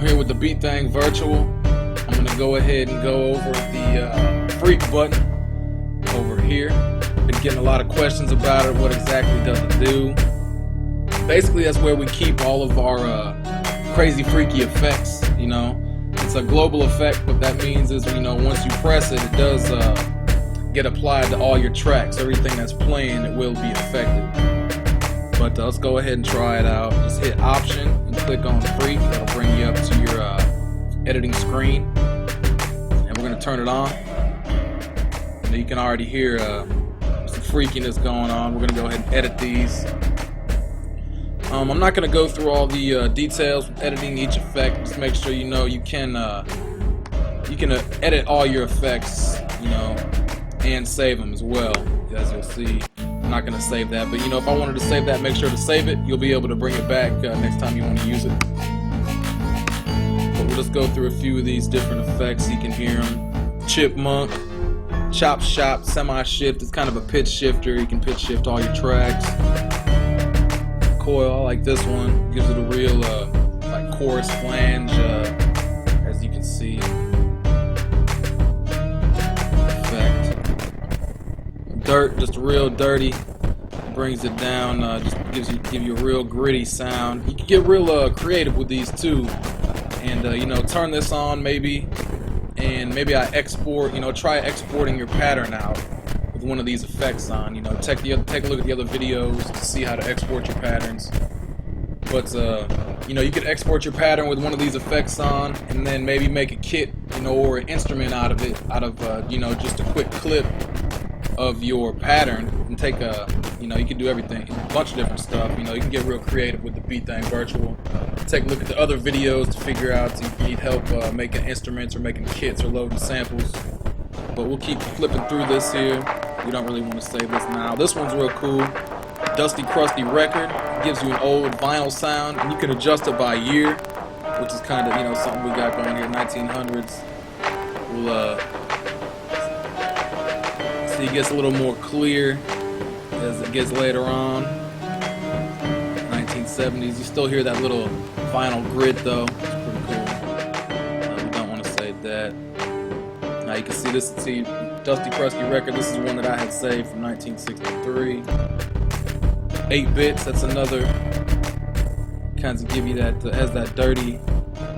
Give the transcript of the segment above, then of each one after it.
here with the Beat Thing Virtual. I'm going to go ahead and go over the freak button over here. Been getting a lot of questions about it. What exactly does it do? Basically, that's where we keep all of our crazy freaky effects. You know, it's a global effect. What that means is, you know, once you press it, it does get applied to all your tracks. Everything that's playing, it will be affected. But let's go ahead and try it out. Just hit Option and click on Freak. That'll bring you up to your editing screen. And we're going to turn it on. And you can already hear some freakiness going on. We're going to go ahead and edit these. I'm not going to go through all the details with editing each effect. Just make sure you know you can edit all your effects, you know, and save them as well. As you'll see, I'm not going to save that, but you know, if I wanted to save that, make sure to save it. You'll be able to bring it back next time you want to use it. But we'll just go through a few of these different effects. You can hear them. Chipmunk, chop shop, semi-shift. It's kind of a pitch shifter. You can pitch shift all your tracks. Coil, I like this one. Gives it a real like chorus flange, as you can see. Dirt, just real dirty. Brings it down, just give you a real gritty sound. You can get real creative with these too, and you know, turn this on maybe, and maybe I export. You know, try exporting your pattern out with one of these effects on. You know, take a look at the other videos to see how to export your patterns. But you know, you could export your pattern with one of these effects on, and then maybe make a kit, you know, or an instrument out of it, you know, just a quick clip of your pattern, and take a, you know, you can do everything, a bunch of different stuff. You know, you can get real creative with the Beat Thing Virtual. Take a look at the other videos to figure out if you need help making instruments or making kits or loading samples. But we'll keep flipping through this here. We don't really want to save this now. This one's real cool. Dusty Crusty Record. It gives you an old vinyl sound, and you can adjust it by year, which is kind of, you know, something we got going here. 1900s. We'll see, it gets a little more clear as it gets later on. 1970s. You still hear that little vinyl grit though. It's pretty cool. We don't want to save that. Now you can see this. See, Dusty Crusty Record. This is one that I had saved from 1963. 8 bits. That's another. Kinds of give you that, has that dirty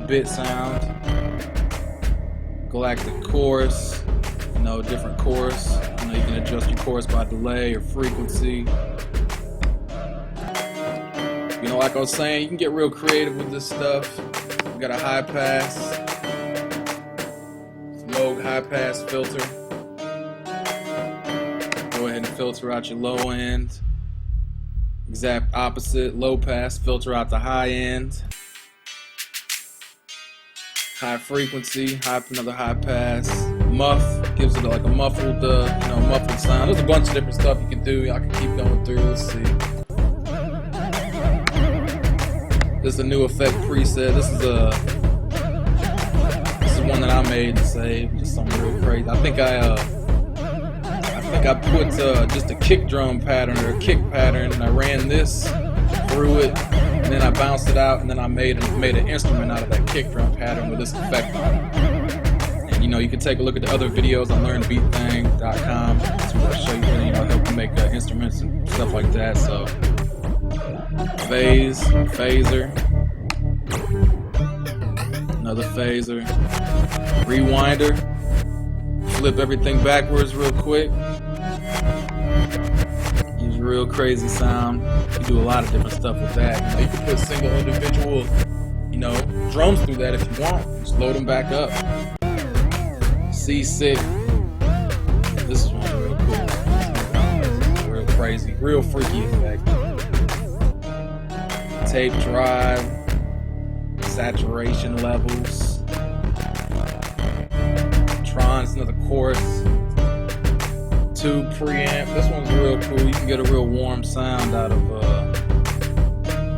bit sound. Galactic Chorus. You know, different chorus. You know, you can adjust your chorus by delay or frequency. You know, like I was saying, you can get real creative with this stuff. We got a high pass, low high pass filter. Go ahead and filter out your low end. Exact opposite, low pass, filter out the high end. High frequency, another high pass. Muff, gives it like a muffled, you know, muffled sound. There's a bunch of different stuff you can do. I can keep going through. Let's see. This is a new effect preset. This is one that I made to save. Just something real crazy. I think I put just a kick drum pattern or a kick pattern, and I ran this through it, and then I bounced it out, and then I made an instrument out of that kick drum pattern with this effect on it. And you know, you can take a look at the other videos on learnbeatthing.com to show you, you know, help you make instruments and stuff like that. So, phase, phaser, another phaser, rewinder, flip everything backwards real quick. Use real crazy sound. You do a lot of different stuff with that. You know, you can put single individual, you know, drums through that if you want. Just load them back up. C6. This is one real cool. Real crazy, real freaky effect. Tape drive, saturation levels. Tron's another chorus. Tube preamp. This one's real cool. You can get a real warm sound out of,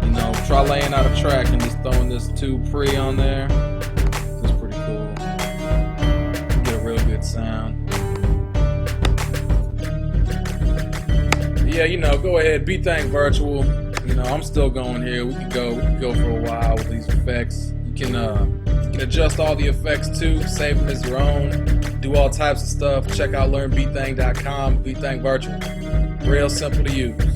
you know, try laying out a track and just throwing this tube pre on there. It's pretty cool. Get a real good sound. Yeah, you know, go ahead, Beat Thing Virtual. You know, I'm still going here. We could go for a while with these effects. You can adjust all the effects too, save them as your own, do all types of stuff. Check out learnbeatthang.com, Beatthang Virtual. Real simple to use.